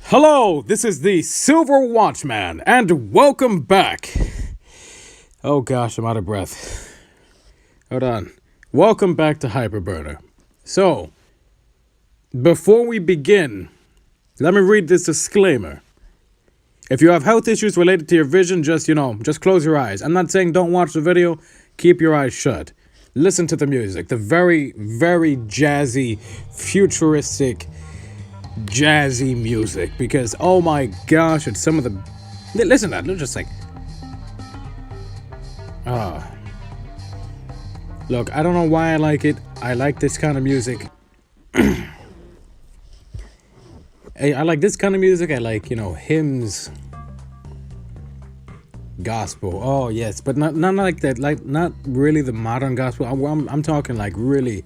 Hello, this is the Silver Watchman, and welcome back. Oh gosh, I'm out of breath. Hold on. Welcome back to HyperBurner. So, before we begin, let me read this disclaimer. If you have health issues related to your vision, just close your eyes. I'm not saying don't watch the video, keep your eyes shut. Listen to the music, the very, very jazzy, futuristic, jazzy music, because oh my gosh, it's some of the listen to that. They're just like look, I don't know why I like it. I like this kind of music. I like this kind of music. I like, hymns, gospel. Oh yes, but not like that, like not really the modern gospel. I'm talking like really,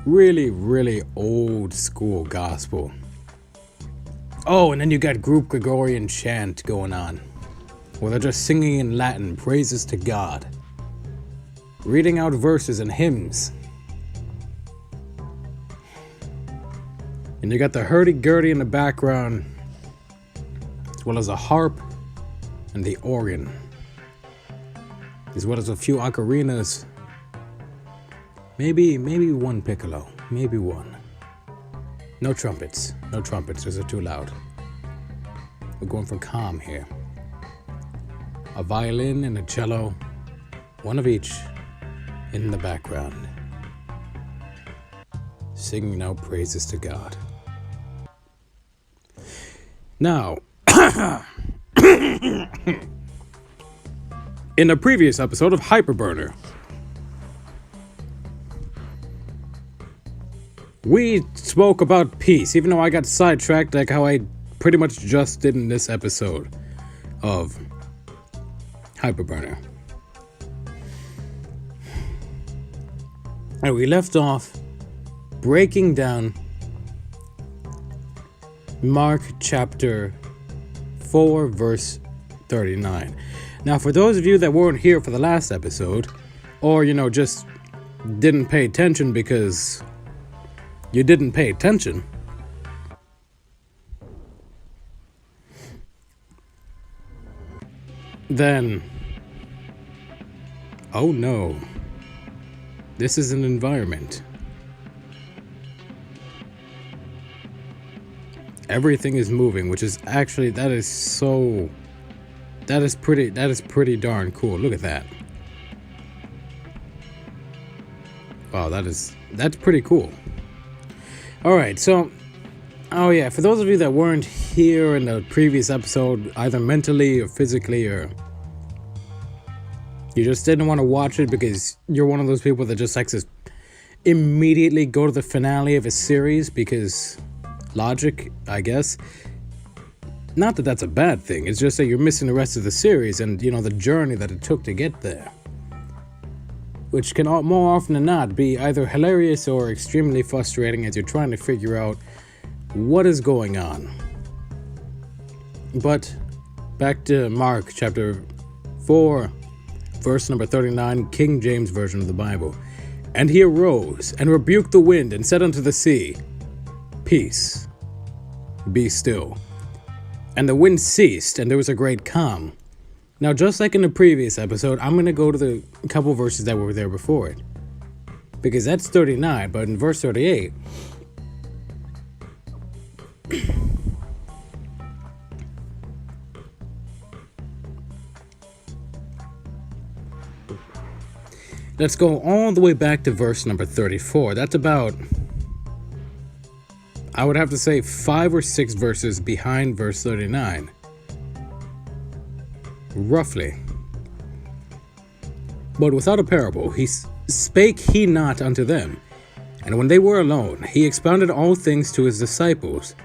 really, really old school gospel. Oh, and then you got group Gregorian chant going on, where they're just singing in Latin praises to God, reading out verses and hymns. And you got the hurdy-gurdy in the background, as well as a harp and the organ, as well as a few ocarinas. Maybe one piccolo, maybe one. No trumpets, those are too loud. We're going for calm here. A violin and a cello, one of each, in the background, singing out praises to God. Now, in a previous episode of HyperBurner, we spoke about peace, even though I got sidetracked like how I pretty much just did in this episode of HyperBurner. And we left off breaking down Mark chapter 4, verse 39. Now, for those of you that weren't here for the last episode, or, just didn't pay attention because you didn't pay attention, then, oh no, this is an environment. Everything is moving, which is actually, that is pretty darn cool. Look at that. Wow, that's pretty cool. Alright, so, oh yeah, for those of you that weren't here in the previous episode, either mentally or physically, or you just didn't want to watch it because you're one of those people that just likes to immediately go to the finale of a series because logic, I guess. Not that that's a bad thing, it's just that you're missing the rest of the series and, the journey that it took to get there. Which can more often than not be either hilarious or extremely frustrating as you're trying to figure out what is going on. But back to Mark chapter 4, verse number 39, King James Version of the Bible. And he arose and rebuked the wind and said unto the sea, Peace, be still. And the wind ceased, and there was a great calm. Now, just like in the previous episode, I'm going to go to the couple verses that were there before it, because that's 39, but in verse 38, let's go all the way back to verse number 34. That's about, I would have to say, 5 or 6 verses behind verse 39. Roughly. But without a parable, spake he not unto them. And when they were alone, he expounded all things to his disciples.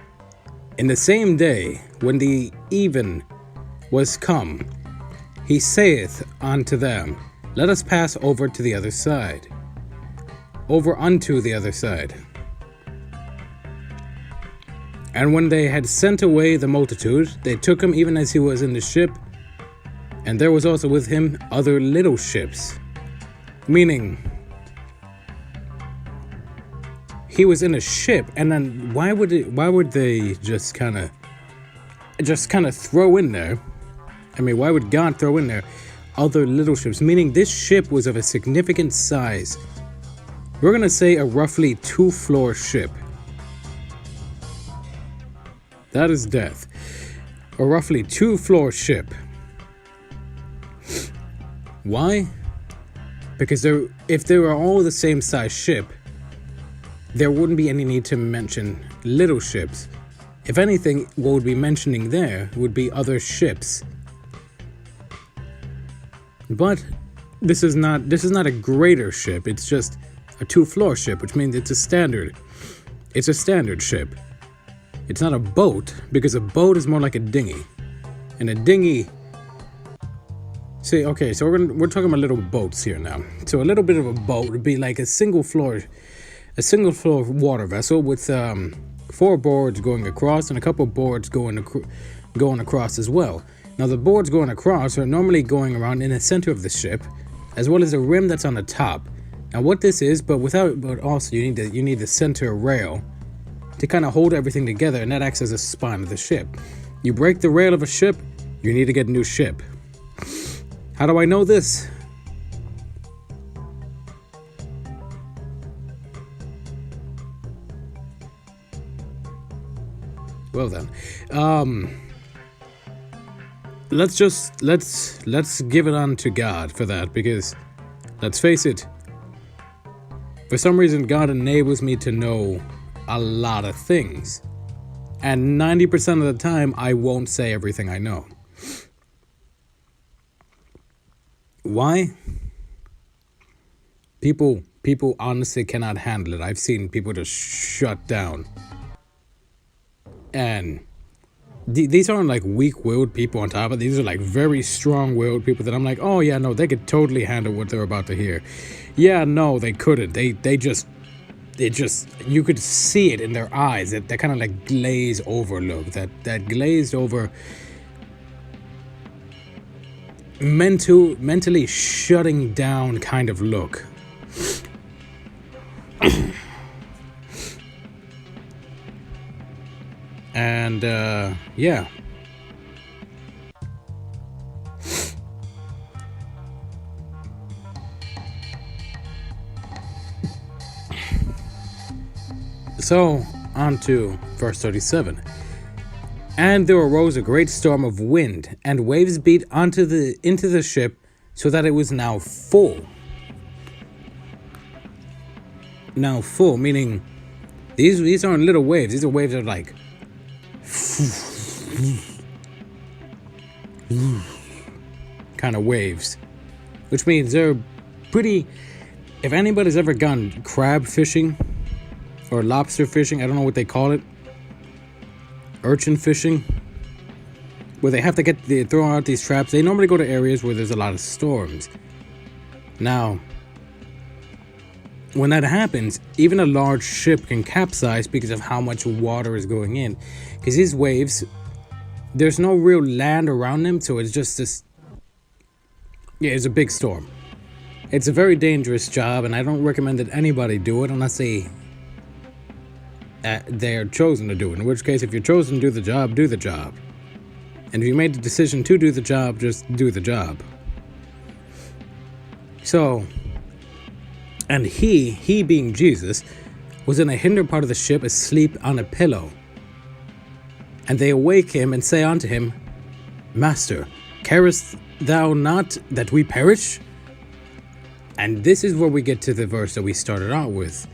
In the same day, when the even was come, he saith unto them, Let us pass over to the other side. Over unto the other side. And when they had sent away the multitude, they took him even as he was in the ship, and there was also with him other little ships. Meaning, he was in a ship, and then why would they just kind of just kind of throw in there. I mean, why would God throw in there other little ships? Meaning this ship was of a significant size. We're going to say a roughly 2-floor ship. That is death. A roughly 2-floor ship. Why? Because if they were all the same size ship, there wouldn't be any need to mention little ships. If anything, what would be mentioning there would be other ships. But this is not a greater ship. It's just a 2-floor ship, which means it's a standard ship. It's not a boat, because a boat is more like a dinghy. And a dinghy... See, okay, so we're talking about little boats here now. So a little bit of a boat would be like a single floor water vessel with 4 boards going across and a couple boards going across as well. Now the boards going across are normally going around in the center of the ship, as well as a rim that's on the top. Now what this is, but also you need the center rail to kind of hold everything together, and that acts as a spine of the ship. You break the rail of a ship, you need to get a new ship. How do I know this? Well then, let's give it on to God for that, because let's face it, for some reason God enables me to know a lot of things, and 90% of the time I won't say everything I know. Why? People honestly cannot handle it. I've seen people just shut down. And these aren't like weak-willed people on top of it. These are like very strong-willed people that I'm like, oh yeah, no, they could totally handle what they're about to hear. Yeah, no, they couldn't. They just, you could see it in their eyes, that kind of like glaze over look, that glazed over, mentally shutting down kind of look. And yeah. So, on to verse 37. And there arose a great storm of wind, and waves beat into the ship, so that it was now full. Now full, meaning these aren't little waves. These are waves that are like kind of waves, which means they're pretty. If anybody's ever gone crab fishing or lobster fishing, I don't know what they call it, urchin fishing, where they have to throw out these traps, they normally go to areas where there's a lot of storms. Now, when that happens, even a large ship can capsize because of how much water is going in. Because these waves, there's no real land around them, so it's just this. Yeah, it's a big storm. It's a very dangerous job, and I don't recommend that anybody do it unless they're chosen to do it. In which case, if you're chosen to do the job, do the job. And if you made the decision to do the job, just do the job. So, and he being Jesus, was in a hinder part of the ship, asleep on a pillow. And they awake him and say unto him, Master, carest thou not that we perish? And this is where we get to the verse that we started out with.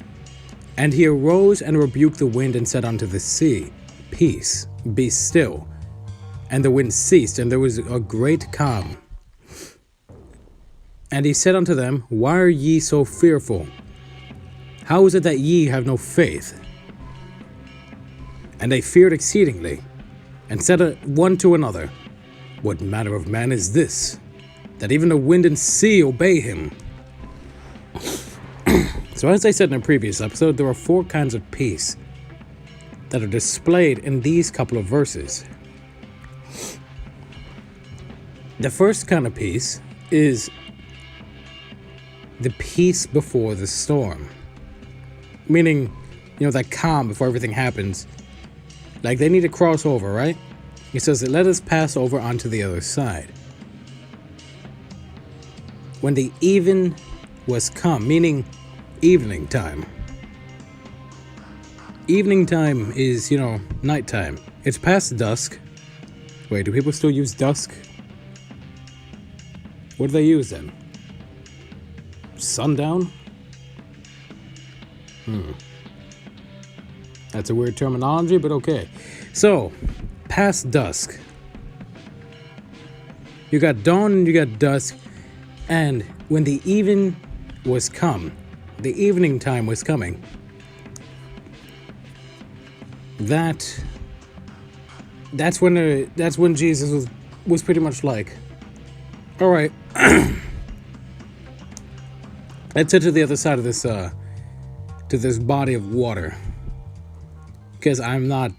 And he arose and rebuked the wind and said unto the sea, Peace, be still. And the wind ceased, and there was a great calm. And he said unto them, Why are ye so fearful? How is it that ye have no faith? And they feared exceedingly, and said one to another, What manner of man is this, that even the wind and sea obey him? So as I said in a previous episode, there are 4 kinds of peace that are displayed in these couple of verses. The first kind of peace is the peace before the storm. Meaning, that calm before everything happens. Like they need to cross over, right? It says, let us pass over onto the other side. When the even was come, meaning evening time. Evening time is, nighttime. It's past dusk. Wait, do people still use dusk? What do they use then? Sundown? That's a weird terminology, but okay. So, past dusk. You got dawn and you got dusk. And when the even was come, the evening time was coming. That's when Jesus was pretty much like, all right, let's head to the other side of this to this body of water, because I'm not.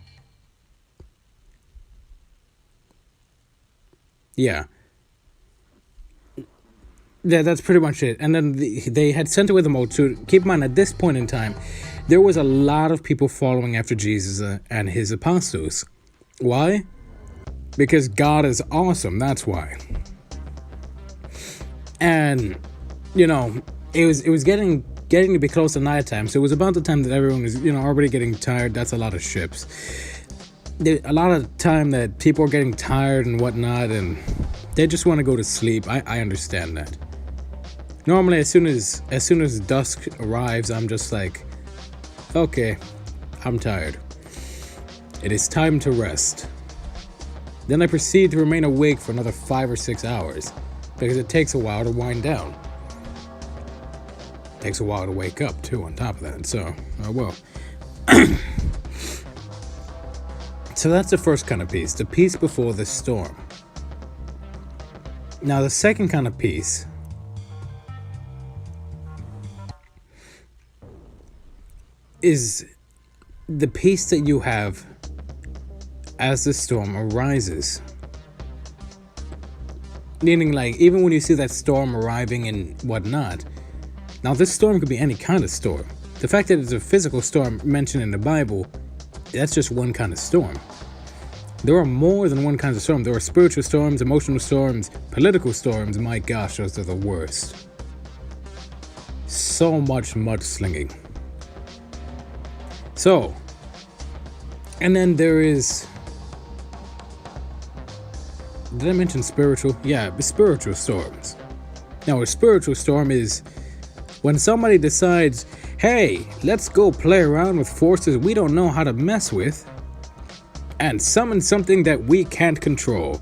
Yeah. Yeah, that's pretty much it. And then they had sent away the multitude. Keep in mind, at this point in time, there was a lot of people following after Jesus and his apostles. Why? Because God is awesome. That's why. And it was getting to be close to nighttime, so it was about the time that everyone was already getting tired. That's a lot of ships. A lot of time that people are getting tired and whatnot, and they just want to go to sleep. I understand that. Normally, as soon as dusk arrives, I'm just like, okay, I'm tired. It is time to rest. Then I proceed to remain awake for another 5 or 6 hours, because it takes a while to wind down. It takes a while to wake up too, on top of that. So, well. So that's the first kind of peace, the peace before the storm. Now the second kind of peace is the peace that you have as the storm arises. Meaning, like, even when you see that storm arriving and whatnot. Now this storm could be any kind of storm. The fact that it's a physical storm mentioned in the Bible, that's just one kind of storm. There are more than one kind of storm. There are spiritual storms, emotional storms, political storms. My gosh, those are the worst. So much mudslinging. So, and then there is, did I mention spiritual? Yeah, spiritual storms. Now, a spiritual storm is when somebody decides, hey, let's go play around with forces we don't know how to mess with and summon something that we can't control.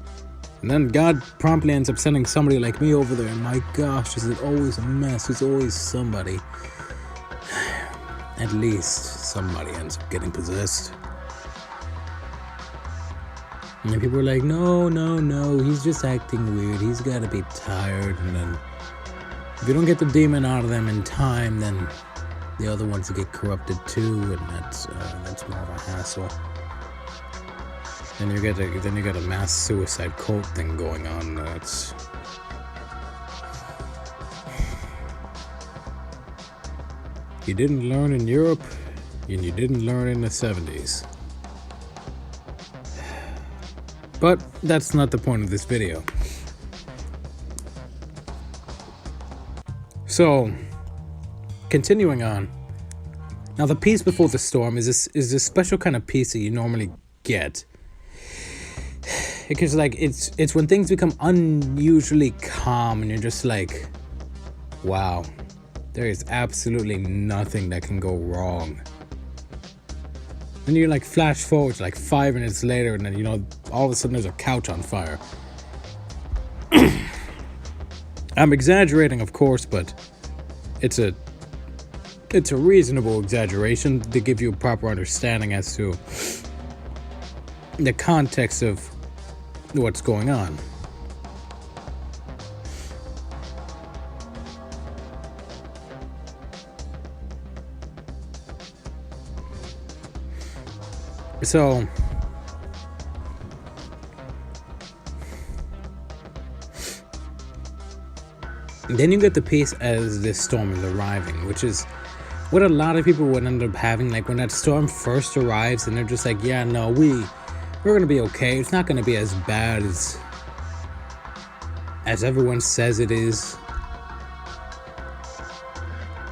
And then God promptly ends up sending somebody like me over there, and my gosh, is it always a mess? It's always somebody. At least somebody ends up getting possessed. And then people are like, no, he's just acting weird. He's got to be tired. And then if you don't get the demon out of them in time, then the other ones get corrupted too, and that's more of a hassle. Then you get a mass suicide cult thing going on. That's you didn't learn in Europe, and you didn't learn in the 70s. But that's not the point of this video. So, continuing on. Now, the peace before the storm is this special kind of peace that you normally get. Because, like, it's when things become unusually calm and you're just like, wow, there is absolutely nothing that can go wrong. And you like flash forward to like 5 minutes later, and then all of a sudden there's a couch on fire. I'm exaggerating, of course, but it's a reasonable exaggeration to give you a proper understanding as to the context of what's going on. So, then you get the peace as this storm is arriving, which is what a lot of people would end up having. Like when that storm first arrives and they're just like, yeah, no, we're gonna be okay. It's not gonna be as bad as everyone says it is.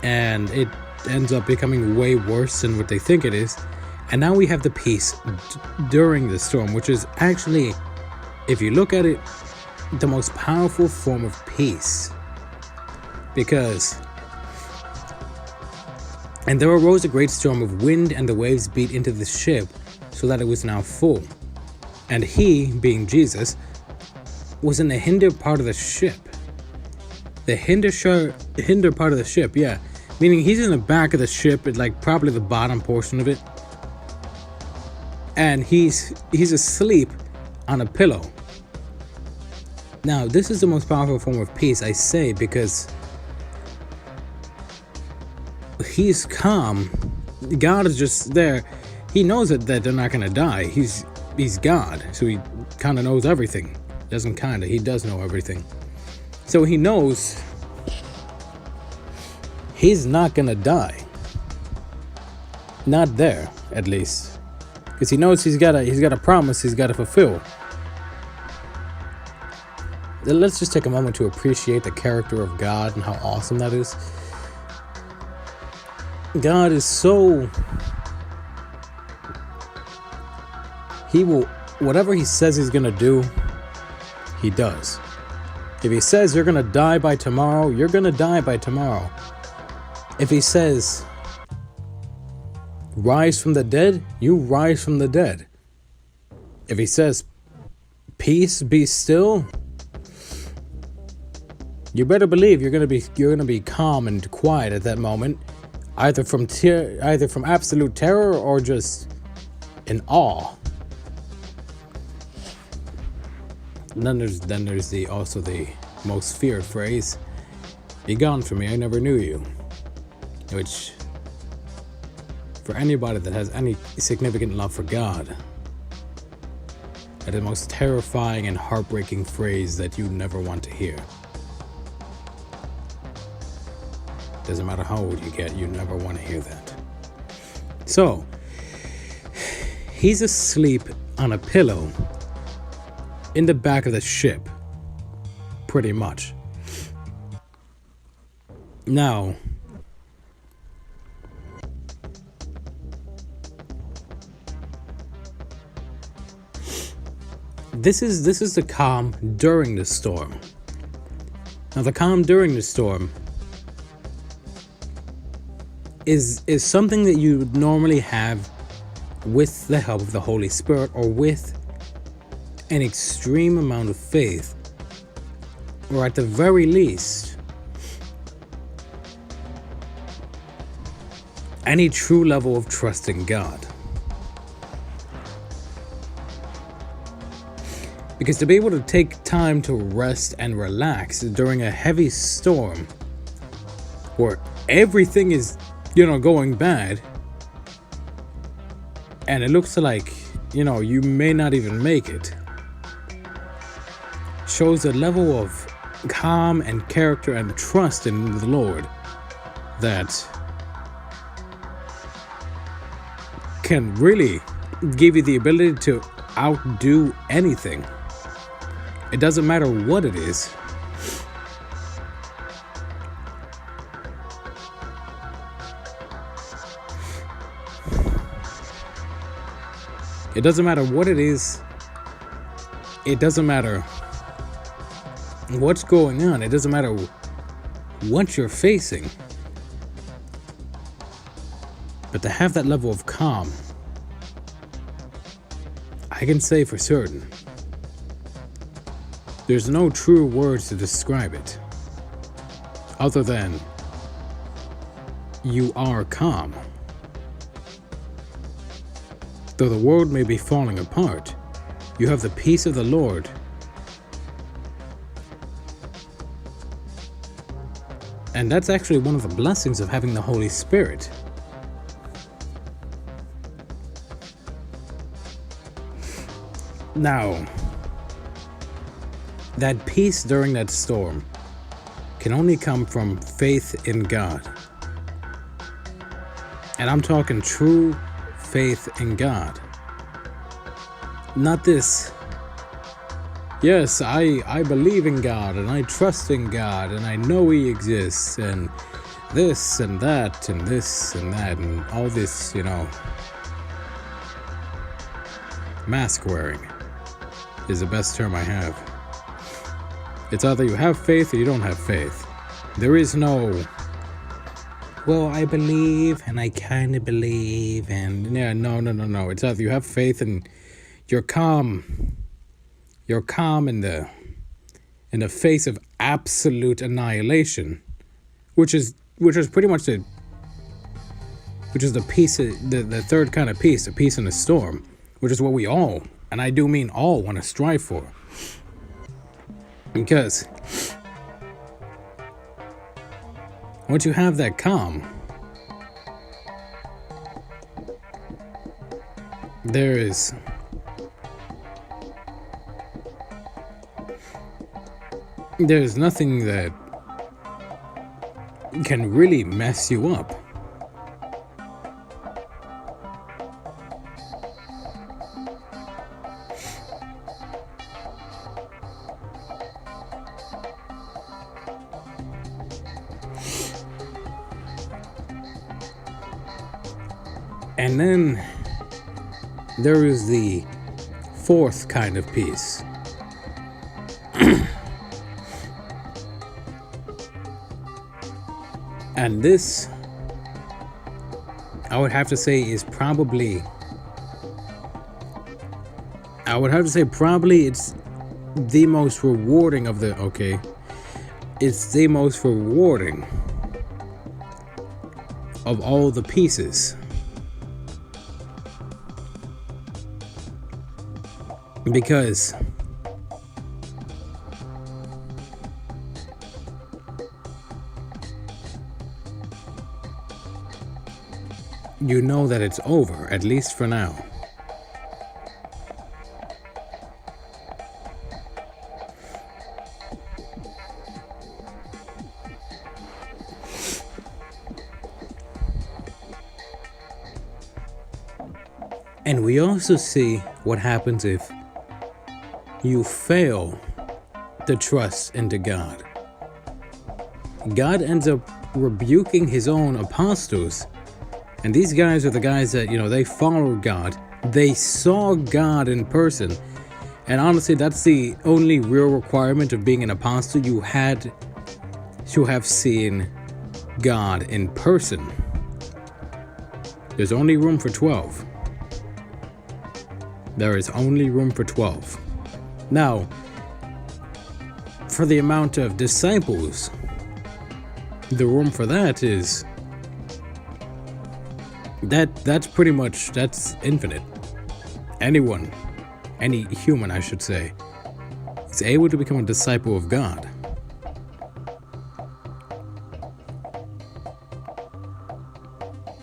And it ends up becoming way worse than what they think it is. And now we have the peace during the storm, which is actually, if you look at it, the most powerful form of peace. Because, and there arose a great storm of wind, and the waves beat into the ship, so that it was now full. And he, being Jesus, was in the hinder part of the ship. The hinder part of the ship, yeah. Meaning he's in the back of the ship, at like probably the bottom portion of it. And he's asleep on a pillow. Now, this is the most powerful form of peace, I say, because he's calm. God is just there. He knows that they're not gonna die. He's God, so he kind of knows everything. He does know everything. So he knows he's not gonna die. Not there, at least. Because he knows he's got a promise he's got to fulfill. Let's just take a moment to appreciate the character of God and how awesome that is. God is so... He will... Whatever he says he's going to do, he does. If he says you're going to die by tomorrow, you're going to die by tomorrow. If he says... rise from the dead, you rise from the dead. If he says, peace, be still, you better believe you're gonna be calm and quiet at that moment, either from absolute terror or just in awe. And then there's also the most feared phrase, "Be gone from me, I never knew you," which, for anybody that has any significant love for God, that is the most terrifying and heartbreaking phrase that you never want to hear. Doesn't matter how old you get, you never want to hear that. So, he's asleep on a pillow in the back of the ship, pretty much. Now, This is the calm during the storm. Now, the calm during the storm is something that you would normally have with the help of the Holy Spirit, or with an extreme amount of faith, or at the very least, any true level of trust in God. Because to be able to take time to rest and relax during a heavy storm where everything is, going bad, and it looks like, you may not even make it, shows a level of calm and character and trust in the Lord that can really give you the ability to outdo anything. It doesn't matter what it is. It doesn't matter what it is. It doesn't matter what's going on. It doesn't matter what you're facing. But to have that level of calm, I can say for certain, there's no true words to describe it other than you are calm. Though the world may be falling apart, you have the peace of the Lord. And that's actually one of the blessings of having the Holy Spirit. Now, that peace during that storm can only come from faith in God. And I'm talking true faith in God. Not this. Yes, I believe in God, and I trust in God, and I know He exists, and this and that, and this and that, and all this, mask wearing is the best term I have. It's either you have faith or you don't have faith. There is no, well, I believe, and I kind of believe, and yeah, no. It's either you have faith and you're calm. You're calm in the face of absolute annihilation, which is pretty much the peace, the third kind of peace, the peace in the storm, which is what we all, and I do mean all, want to strive for. Because once you have that calm, there's nothing that can really mess you up. And then there is the fourth kind of peace. And this, I would have to say, it's probably it's the most rewarding of the, it's the most rewarding of all the pieces. Because you know that it's over, at least for now. And we also see what happens if you fail to trust into God. God ends up rebuking his own apostles. And these guys are the guys that, they followed God. They saw God in person. And honestly, that's the only real requirement of being an apostle. You had to have seen God in person. There's only room for 12. There is only room for 12. Now, for the amount of disciples, the room for that is that's infinite. Anyone, any human I should say, is able to become a disciple of God.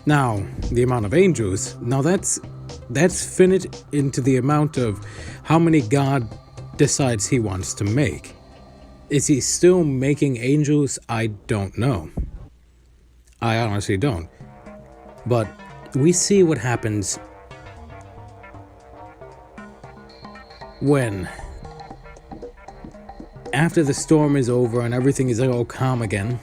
Now, the amount of angels, that's finite into the amount of how many God decides he wants to make. Is he still making angels? I don't know. I honestly don't. But we see what happens when, after the storm is over and everything is all calm again,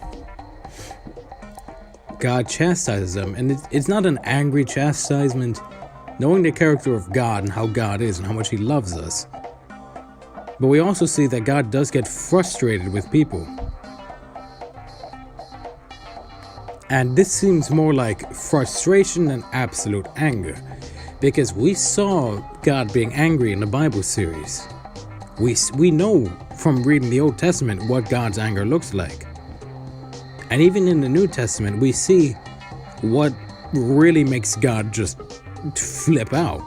God chastises them. And it's not an angry chastisement, knowing the character of God and how God is and how much he loves us. But we also see that God does get frustrated with people. And this seems more like frustration than absolute anger, because we saw God being angry in the Bible series. We know from reading the Old Testament what God's anger looks like. And even in the New Testament, we see what really makes God just flip out.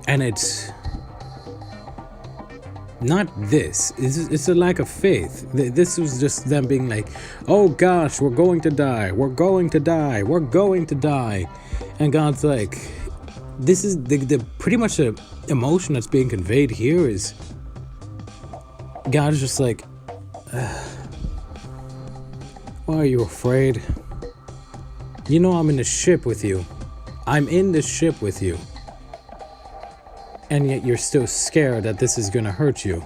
And it's not this. It's a lack of faith. This was just them being like, oh gosh, we're going to die. We're going to die. We're going to die. And God's like, this is the pretty much the emotion that's being conveyed here is God is just like, why are you afraid? You know I'm in the ship with you. I'm in this ship with you, and yet you're still scared that this is gonna hurt you.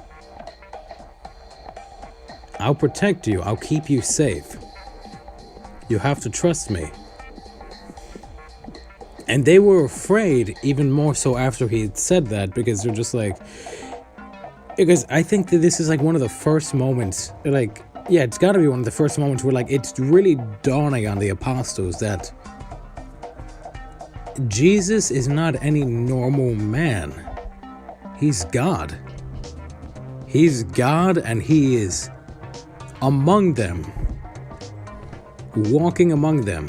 I'll protect you. I'll keep you safe. You have to trust me. And they were afraid even more so after he had said that, because they're just like, because I think that this is like one of the first moments, like, yeah, it's got to be one of the first moments where like it's really dawning on the apostles that Jesus is not any normal man. He's God. He's God, and he is among them, walking among them.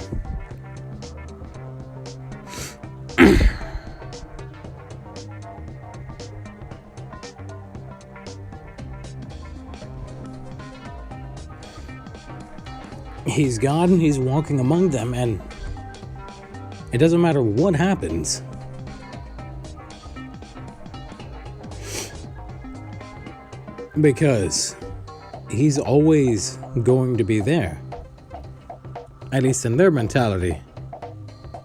He's God and he's walking among them, and it doesn't matter what happens. Because he's always going to be there. At least in their mentality.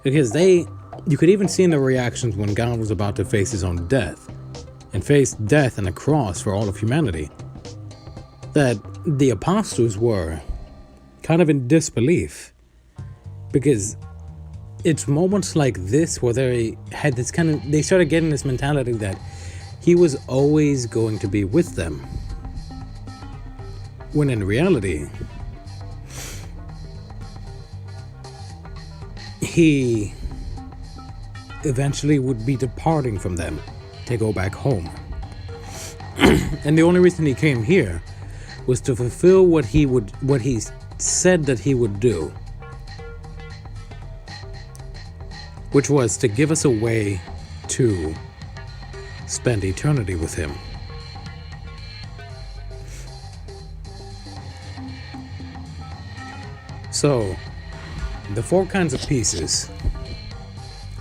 Because you could even see in their reactions when God was about to face his own death, and face death and a cross for all of humanity, that the apostles were kind of in disbelief. Because it's moments like this where they started getting this mentality that he was always going to be with them. When in reality, he eventually would be departing from them to go back home. And the only reason he came here was to fulfill what he said that he would do, which was to give us a way to spend eternity with him. So, the four kinds of pieces: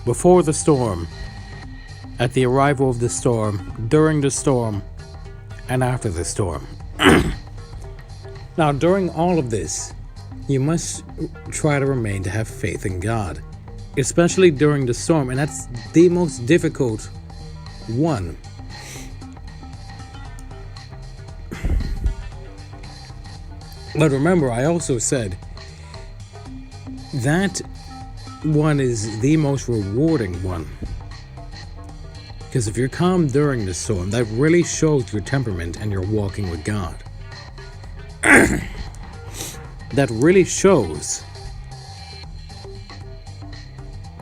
before the storm, at the arrival of the storm, during the storm, and after the storm. Now, during all of this, you must try to remain to have faith in God, especially during the storm, and that's the most difficult one. But remember, I also said that one is the most rewarding one. Because if you're calm during the storm, that really shows your temperament and you're walking with God. That really shows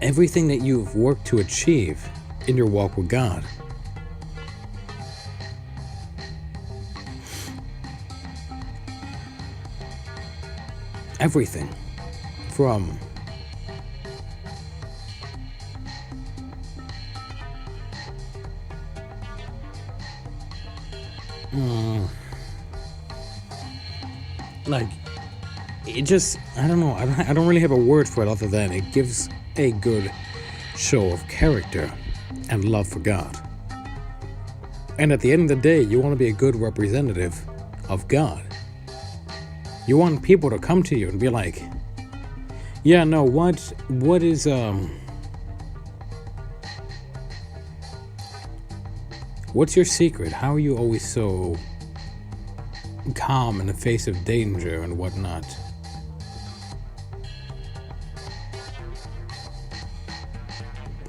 everything that you've worked to achieve in your walk with God. Everything from like, it just, I don't know, I don't really have a word for it other than it gives a good show of character and love for God. And at the end of the day, you want to be a good representative of God. You want people to come to you and be like, yeah, no, what is what's your secret? How are you always so calm in the face of danger and whatnot?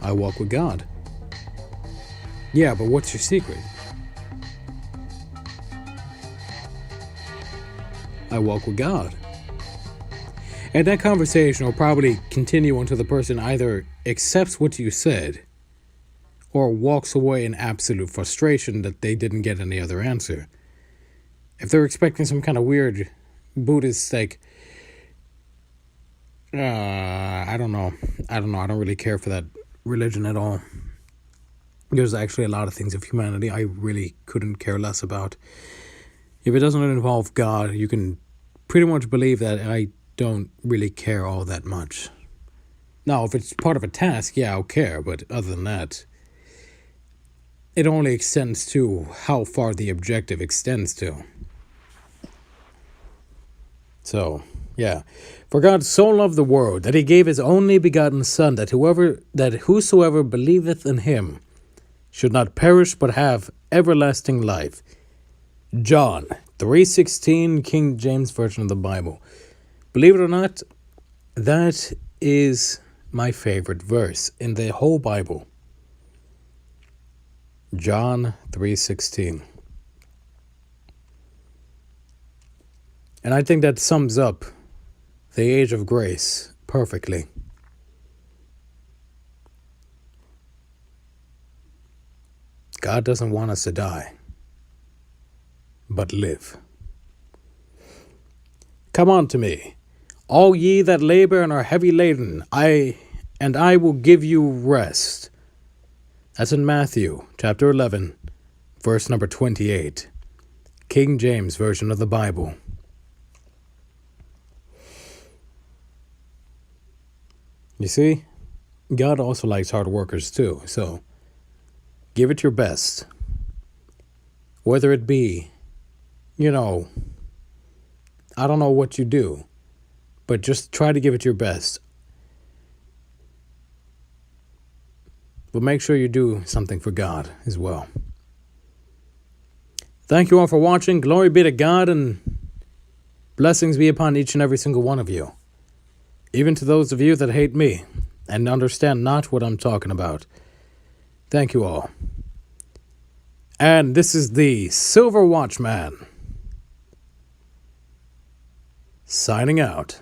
I walk with God. Yeah, but what's your secret? I walk with God. And that conversation will probably continue until the person either accepts what you said or walks away in absolute frustration that they didn't get any other answer. If they're expecting some kind of weird Buddhist, like, I don't know. I don't really care for that religion at all. There's actually a lot of things of humanity I really couldn't care less about. If it doesn't involve God, you can pretty much believe that I don't really care all that much. Now, if it's part of a task, yeah, I'll care, but other than that, it only extends to how far the objective extends to. So, Yeah. For God so loved the world that he gave his only begotten Son, that whosoever believeth in him should not perish but have everlasting life. John 3:16, King James Version of the Bible. Believe it or not, that is my favorite verse in the whole Bible. John 3:16. And I think that sums up the age of grace perfectly. God doesn't want us to die, but live. Come unto me, all ye that labor and are heavy laden, and I will give you rest. That's in Matthew chapter 11, verse number 28, King James Version of the Bible. You see, God also likes hard workers too, so give it your best. Whether it be, I don't know what you do, but just try to give it your best. But make sure you do something for God as well. Thank you all for watching. Glory be to God, and blessings be upon each and every single one of you. Even to those of you that hate me and understand not what I'm talking about. Thank you all. And this is the Silver Watchman, signing out.